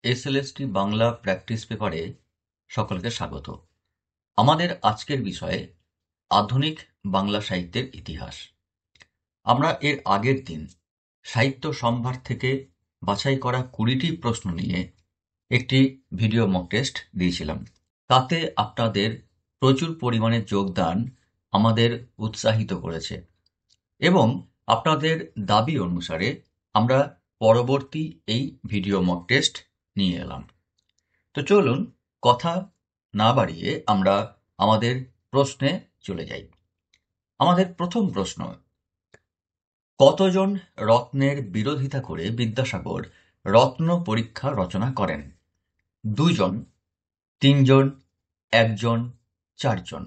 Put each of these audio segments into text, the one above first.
SLST Bangla practice পেপারে সকলকে স্বাগত। আমাদের আজকের বিষয় আধুনিক বাংলা সাহিত্যের ইতিহাস। আমরা এর আগের দিন সাহিত্য সম্ভার থেকে বাছাই করা 20টি প্রশ্ন নিয়ে একটি ভিডিও মক টেস্ট দিয়েছিলাম। তাতে আপনাদের প্রচুর পরিমাণে যোগদান আমাদের উৎসাহিত করেছে এবং আপনাদের দাবি অনুসারে আমরা পরবর্তী এই ভিডিও মক টেস্ট নিয়ে এলাম। তো চলুন কথা না বাড়িয়ে আমরা আমাদের প্রশ্নে চলে যাই। আমাদের প্রথম প্রশ্ন, কতজন রত্নের বিরোধিতা করে বিদ্যাসাগর রত্ন পরীক্ষা রচনা করেন? 2 জন, 3 জন, 1 জন, 4 জন।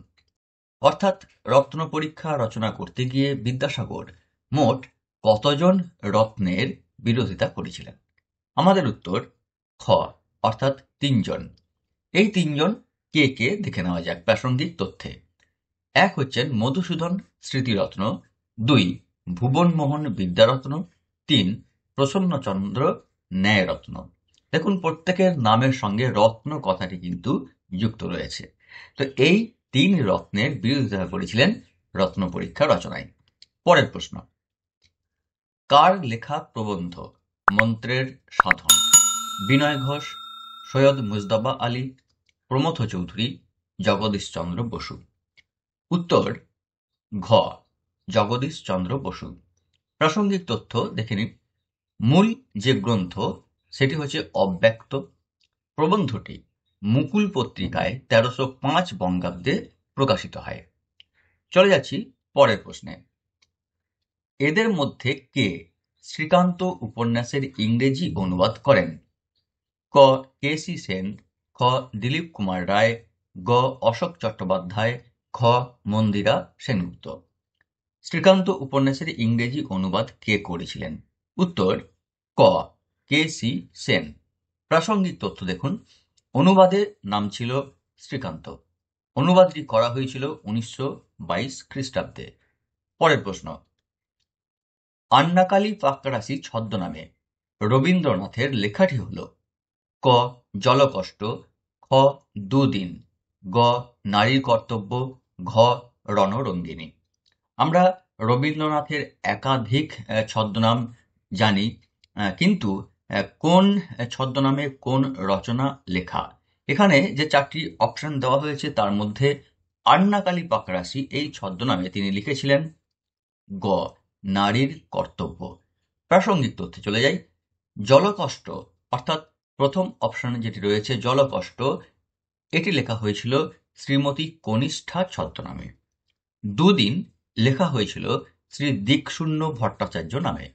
অর্থাৎ রত্ন পরীক্ষা রচনা করতে গিয়ে বিদ্যাসাগর মোট কতজন রত্নের বিরোধিতা করেছিলেন? আমাদের উত্তর খ, অর্থাৎ 3 জন। এই 3 জন কে কে দেখে নেওয়া যাক প্রাসঙ্গিক তথ্যে। 1 হচ্ছেন মধুসূদন স্মৃতিরত্ন, 2 ভুবনমোহন বিদ্যারত্ন, 3 প্রসন্নচন্দ্র ন্যায়রত্ন। দেখুন প্রত্যেকের নামের সঙ্গে রত্ন কথাটি কিন্তু যুক্ত রয়েছে। তো এই 3 রত্নের বিরোধিতা করেছিলেন রত্ন পরীক্ষা রচনায়। পরের প্রশ্ন, কার লেখা প্রবন্ধ মন্ত্রের সাধন? বিনয় ঘোষ, সৈয়দ মুজতবা আলী, প্রমথ চৌধুরী, জগদীশচন্দ্র বসু। উত্তর ঘ, জগদীশচন্দ্র বসু। প্রাসঙ্গিক তথ্য দেখে নিন। মূল যে গ্রন্থ সেটি হচ্ছে অব্যক্ত। প্রবন্ধটি মুকুল পত্রিকায় 1305 বঙ্গাব্দে প্রকাশিত হয়। চলে যাচ্ছি পরের প্রশ্নে। এদের মধ্যে কে শ্রীকান্ত উপন্যাসের ইংরেজি অনুবাদ করেন? ক কে.সি. সেন, খ দিলীপ কুমার রায়, গ অশোক চট্টোপাধ্যায়, খ মন্দিরা সেনগুপ্ত। শ্রীকান্ত উপন্যাসের ইংরেজি অনুবাদ কে করেছিলেন? উত্তর ক কে.সি. সেন। প্রাসঙ্গিক তথ্য দেখুন। অনুবাদের নাম ছিল শ্রীকান্ত। অনুবাদটি করা হয়েছিল 1922 খ্রিস্টাব্দে। পরের প্রশ্ন, আন্নাকালী পাকরাশি ছদ্মনামে রবীন্দ্রনাথের লেখাটি হল? ক জলকষ্ট, খ দুদিন, গ নারীর কর্তব্য, ঘ রণরঙ্গিনী। আমরা রবীন্দ্রনাথের একাধিক ছদ্মনাম জানি, কিন্তু কোন ছদ্মনামে কোন রচনা লেখা, এখানে যে 4টি অপশন দেওয়া হয়েছে তার মধ্যে আন্নাকালী পাকরাশি এই ছদ্মনামে তিনি লিখেছিলেন গ নারীর কর্তব্য। প্রাসঙ্গিক তথ্যে চলে যাই। জলকষ্ট অর্থাৎ প্রথম অপশনে যেটি রয়েছে জলকষ্ট, এটি লেখা হয়েছিল শ্রীমতী কনিষ্ঠা ছদ্মনামে। দুদিন লেখা হয়েছিল শ্রী দিকশূন্য ভট্টাচার্য নামে।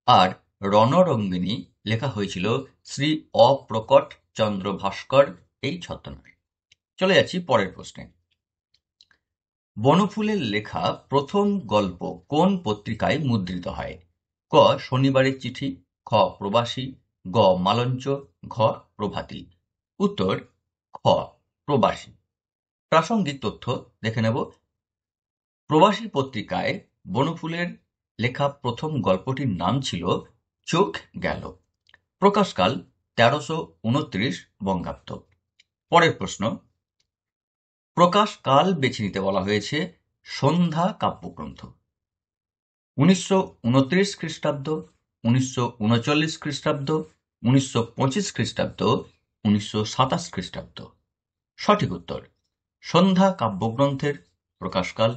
আর রণরঙ্গিনী লেখা হয়েছিল শ্রী অপ্রকট চন্দ্র ভাস্কর এই ছদ্মনামে। চলে যাচ্ছি পরের প্রশ্নে। বনফুলের লেখা প্রথম গল্প কোন পত্রিকায় মুদ্রিত হয়? ক শনিবারের চিঠি, খ প্রবাসী, গ মালঞ্চ, ঘ প্রভাতী। উত্তর খ প্রবাসী। প্রাসঙ্গিক তথ্য দেখে নেব। প্রবাসী পত্রিকায় বনফুলের লেখা প্রথম গল্পটির নাম ছিল চোখ গেল। প্রকাশকাল 1329 বঙ্গাব্দ। পরের প্রশ্ন, প্রকাশকাল বেছে নিতে বলা হয়েছে সন্ধ্যা কাব্যগ্রন্থ 1929 খ্রিস্টাব্দ, 1939 খ্রিস্টাব্দ, 1925 খ্রিস্টাব্দ, 1927 খ্রিস্টাব্দ। সঠিক উত্তর সন্ধ্যা কাব্যগ্রন্থের প্রকাশকাল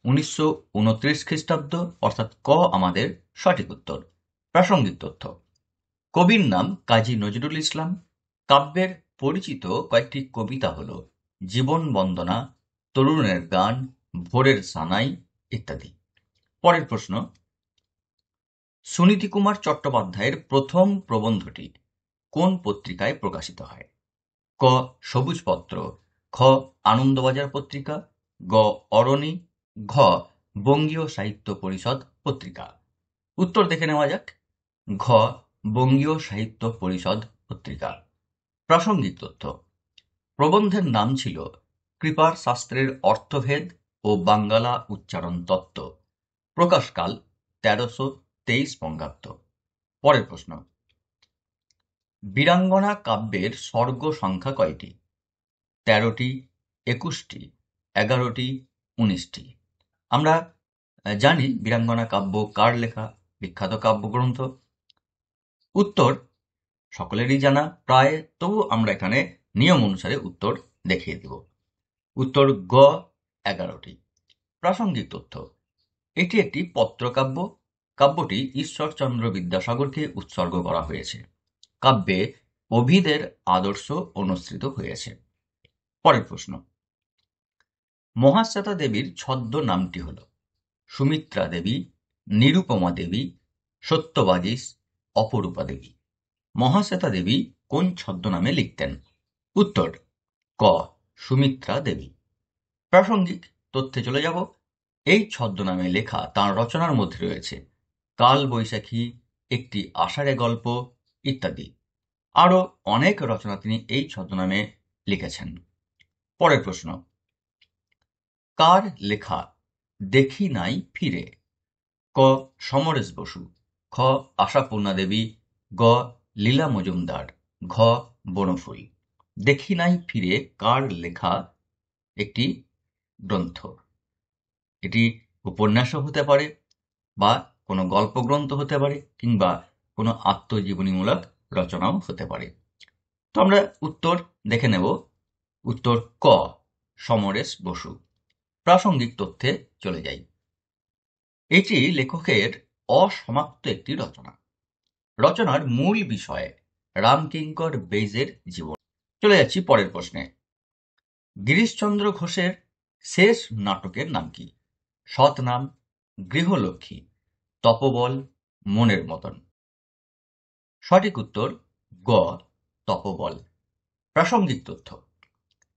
1929 খ্রিস্টাব্দ, অর্থাৎ ক আমাদের সঠিক উত্তর। প্রাসঙ্গিক তথ্য, কবির নাম কাজী নজরুল ইসলাম। কাব্যের পরিচিত কয়েকটি কবিতা হল জীবন বন্দনা, তরুণের গান, ভোরের সানাই ইত্যাদি। পরের প্রশ্ন, সুনীতি কুমার চট্টোপাধ্যায়ের প্রথম প্রবন্ধটি কোন পত্রিকায় প্রকাশিত হয়? ক সবুজপত্র, খ আনন্দবাজার পত্রিকা, গ অরণি, ঘ বঙ্গীয় সাহিত্য পরিষদ পত্রিকা। উত্তর দেখে নেওয়া যাক। ঘ বঙ্গীয় সাহিত্য পরিষদ পত্রিকা। প্রাসঙ্গিক তথ্য, প্রবন্ধের নাম ছিল কৃপার শাস্ত্রের অর্থভেদ ও বাঙ্গালা উচ্চারণ তত্ত্ব। প্রকাশকাল 1323 বঙ্গাব্দ। পরের প্রশ্ন, বীরাঙ্গনা কাব্যের সর্গ সংখ্যা কয়টি? ১৩টি, ২১টি, ১১টি, ১৯টি। আমরা জানি বীরাঙ্গনা কাব্য কার লেখা, বিখ্যাত কাব্যগ্রন্থ। উত্তর সকলেরই জানা প্রায়, তবু আমরা এখানে নিয়ম অনুসারে উত্তর দেখিয়ে দেব। উত্তর গ ১১টি। প্রাসঙ্গিক তথ্য, এটি একটি পত্রকাব্য। কাব্যটি ঈশ্বরচন্দ্র বিদ্যাসাগরকে উৎসর্গ করা হয়েছে। কাব্যে অভিদের আদর্শ অনুসৃত হয়েছে। পরের প্রশ্ন, মহাশ্বেতা দেবীর ছদ্ম নামটি হল সুমিত্রা দেবী, নিরুপমা দেবী, সত্যবাগীশ, অপরূপা দেবী। মহাশ্বেতা দেবী কোন ছদ্মনামে লিখতেন? উত্তর ক সুমিত্রা দেবী। প্রাসঙ্গিক তথ্যে চলে যাব। এই ছদ্মনামে লেখা তাঁর রচনার মধ্যে রয়েছে কাল বৈশাখী, একটি আষাঢ়ে গল্প ইত্যাদি। আরও অনেক রচনা তিনি এই ছদ্মনামে লিখেছেন। পরের প্রশ্ন, কার লেখা দেখি নাই ফিরে? ক সমরেশ বসু, খ আশাপূর্ণা দেবী, গ লীলা মজুমদার, ঘ বনফুল। দেখি নাই ফিরে কার লেখা একটি গ্রন্থ? এটি উপন্যাসও হতে পারে, বা কোনো গল্পগ্রন্থ হতে পারে, কিংবা কোনো আত্মজীবনীমূলক রচনাও হতে পারে। তো আমরা উত্তর দেখে নেব। উত্তর ক সমরেশ বসু। প্রাসঙ্গিক তথ্যে চলে যাই। এটি লেখকের অসমাপ্ত একটি রচনা। রচনার মূল বিষয় রামকিঙ্কর বেইজের জীবন। চলে যাচ্ছি পরের প্রশ্নে। গিরিশচন্দ্র ঘোষের শেষ নাটকের নাম কি? সৎনাম, গৃহলক্ষ্মী, তপোবল, মনের মতন। সঠিক উত্তর গ তপোবল। প্রাসঙ্গিক তথ্য,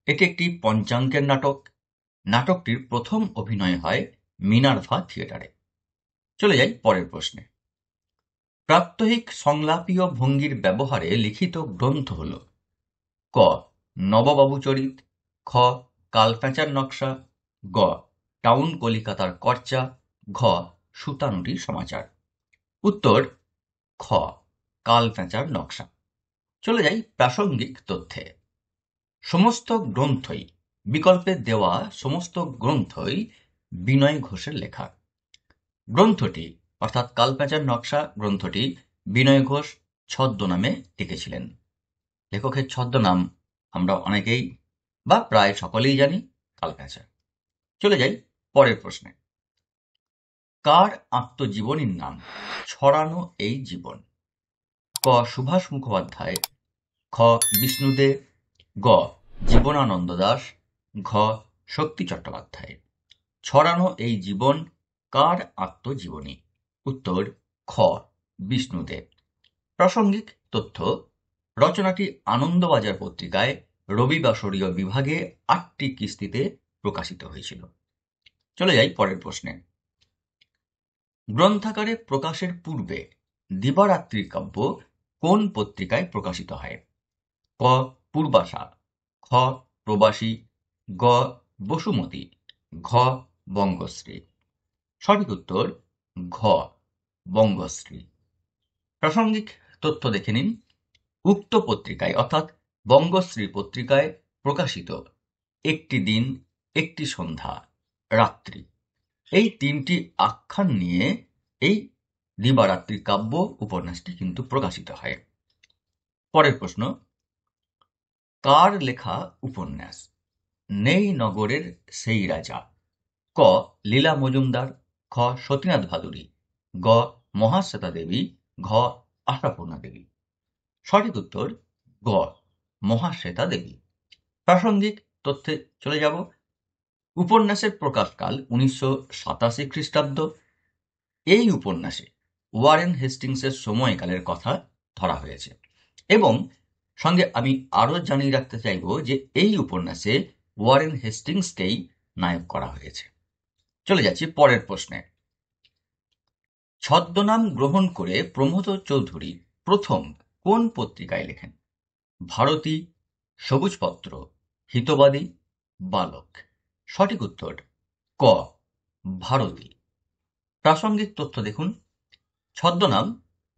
এটি একটি পঞ্চাঙ্কের নাটক। নাটকটির প্রথম অভিনয় হয় মিনার্ভা থিয়েটারে। চলে যাই পরের প্রশ্নে। প্রাত্যহিক সংলাপীয় ভঙ্গির ব্যবহারে লিখিত গ্রন্থ হল ক নববাবুচরিত, খ কালপ্যাঁচার নকশা, গ টাউন কলিকাতার কর্চা, ঘ সুতানুটির সমাচার। উত্তর খ কালপ্যাঁচার নকশা। চলে যাই প্রাসঙ্গিক তথ্যে। সমস্ত গ্রন্থই, বিকল্পে দেওয়া সমস্ত গ্রন্থই বিনয় ঘোষের লেখা। গ্রন্থটি অর্থাৎ কালপ্যাঁচার নকশা গ্রন্থটি বিনয় ঘোষ ছদ্মনামে লিখেছিলেন। লেখকের ছদ্মনাম আমরা অনেকেই বা প্রায় সকলেই জানি, কালপ্যাঁচা। চলে যাই পরের প্রশ্নে। কার আত্মজীবনীর নাম ছড়ানো এই জীবন? ক সুভাষ মুখোপাধ্যায়, খ বিষ্ণুদে, গ জীবনানন্দ দাশ, ঘ শক্তি চট্টোপাধ্যায়। ছড়ানো এই জীবন কার আত্মজীবনী? উত্তর খ বিষ্ণুদেব। প্রাসঙ্গিক তথ্য, রচনাটি আনন্দবাজার পত্রিকায় রবিবাসরীয় বিভাগে ৮টি কিস্তিতে প্রকাশিত হয়েছিল। চলে যাই পরের প্রশ্নে। গ্রন্থাকারে প্রকাশের পূর্বে দিবারাত্রি কাব্য কোন পত্রিকায় প্রকাশিত হয়? ক পূর্বাশা, খ প্রবাসী, গ বসুমতী, ঘ বঙ্গশ্রী। সঠিক উত্তর ঘ বঙ্গশ্রী। প্রাসঙ্গিক তথ্য দেখে নিন। উক্ত পত্রিকায় অর্থাৎ বঙ্গশ্রী পত্রিকায় প্রকাশিত একটি দিন, একটি সন্ধ্যা, রাত্রি, এই ৩টি আখ্যান নিয়ে এই দিবারাত্রি কাব্য উপন্যাসটি কিন্তু প্রকাশিত হয়। পরের প্রশ্ন, কার লেখা উপন্যাস নেই নগরের সেই রাজা? ক লীলা মজুমদার, খ সতীনাথ ভাদুরী, গ মহাশ্বেতা দেবী, ঘ আশাপূর্ণা দেবী। সঠিক উত্তর গ মহাশ্বেতা দেবী। প্রাসঙ্গিক তথ্যে চলে যাব। উপন্যাসের প্রকাশকাল ১৯৮৭ খ্রিস্টাব্দ। এই উপন্যাসে ওয়ারেন হেস্টিংসের সময়কালের কথা ধরা হয়েছে, এবং সঙ্গে আমি আরও জানিয়ে রাখতে চাইব যে এই উপন্যাসে ওয়ারেন হেস্টিংসকেই নায়ক করা হয়েছে। চলে যাচ্ছি পরের প্রশ্নে। ছদ্মনাম গ্রহণ করে প্রমোদ চৌধুরী প্রথম কোন পত্রিকায় লেখেন? ভারতী, সবুজপত্র, হিতবাদী, বালক। সঠিক উত্তর ক ভারতী। প্রাসঙ্গিক তথ্য দেখুন। ছদ্মনাম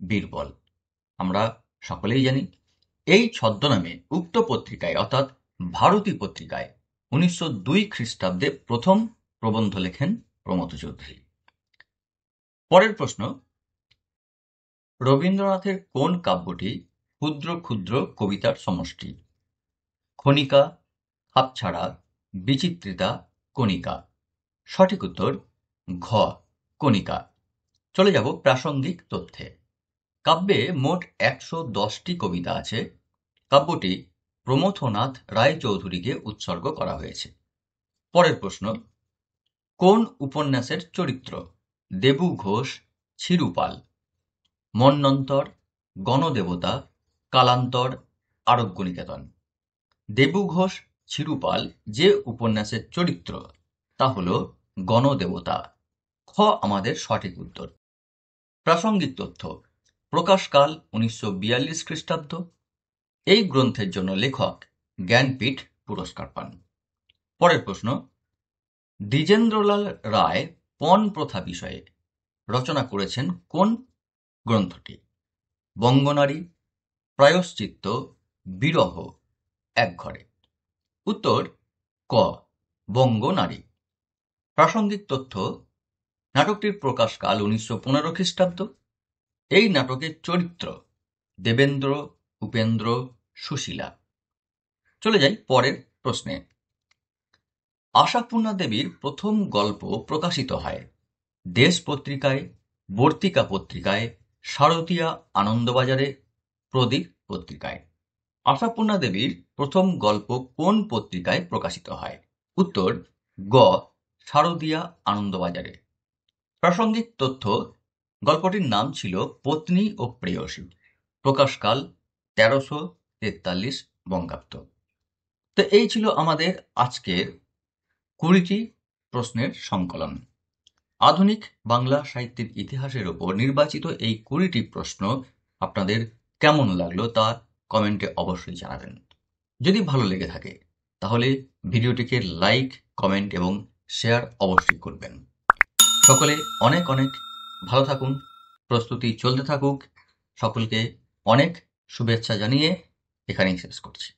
বীরবল, আমরা সকলেই জানি। এই ছদ্মনামে উক্ত পত্রিকায় অর্থাৎ ভারতী পত্রিকায় 1902 খ্রিস্টাব্দে প্রথম প্রবন্ধ লেখেন প্রমথ চৌধুরী। পরের প্রশ্ন, রবীন্দ্রনাথের কোন কাব্যটি ক্ষুদ্র ক্ষুদ্র কবিতার সমষ্টি? খনিকা, হাতছাড়া, বিচিত্রিতা, কণিকা। সঠিক উত্তর ঘ, কণিকা। চলে যাব প্রাসঙ্গিক তথ্যে। কাব্যে মোট 110টি কবিতা আছে। কাব্যটি প্রমথনাথ রায়চৌধুরীকে উৎসর্গ করা হয়েছে। পরের প্রশ্ন, কোন উপন্যাসের চরিত্র দেবু ঘোষ, ছিরুপাল? মন্বন্তর, গণদেবতা, কালান্তর, আরোগ্যনিকেতন। দেবু ঘোষ ছিরুপাল যে উপন্যাসের চরিত্র তা হল গণদেবতা। খ আমাদের সঠিক উত্তর। প্রাসঙ্গিক তথ্য, প্রকাশকাল 1942 খ্রিস্টাব্দ। এই গ্রন্থের জন্য লেখক জ্ঞানপীঠ পুরস্কার পান। পরের প্রশ্ন, দ্বিজেন্দ্রলাল রায় পণ প্রথা বিষয়ে রচনা করেছেন কোন গ্রন্থটি? বঙ্গনারী, প্রায়শ্চিত্ত, বিরহ, একঘরে। উত্তর ক, বঙ্গনারী। প্রাসঙ্গিক তথ্য, নাটকটির প্রকাশকাল 1915 খ্রিস্টাব্দ। এই নাটকের চরিত্র দেবেন্দ্র, উপেন্দ্র, সুশীলা। চলে যাই পরের প্রশ্নে। আশাপূর্ণা দেবীর প্রথম গল্প প্রকাশিত হয় দেশ পত্রিকায়, বর্তিকা পত্রিকায়, শারদীয়া আনন্দবাজারে, প্রদীপ পত্রিকায়। আশাপূর্ণা দেবীর প্রথম গল্প কোন পত্রিকায় প্রকাশিত হয়? উত্তর গ, শারদীয়া আনন্দবাজারে। প্রাসঙ্গিক তথ্য, গল্পটির নাম ছিল পত্নী ও প্রেয়সী। প্রকাশকাল 1343 বঙ্গাব্দ। তো এই ছিল আমাদের আজকের 20টি প্রশ্নের সংকলন। আধুনিক বাংলা সাহিত্যের ইতিহাসের ওপর নির্বাচিত এই 20টি প্রশ্ন আপনাদের কেমন লাগলো তা কমেন্টে অবশ্যই জানাবেন। যদি ভালো লেগে থাকে তাহলে ভিডিওটিকে লাইক, কমেন্ট এবং শেয়ার অবশ্যই করবেন। সকলে অনেক অনেক ভালো থাকুন, প্রস্তুতি চলতে থাকুক। সকলকে অনেক শুভেচ্ছা জানিয়ে এখানেই শেষ করছি।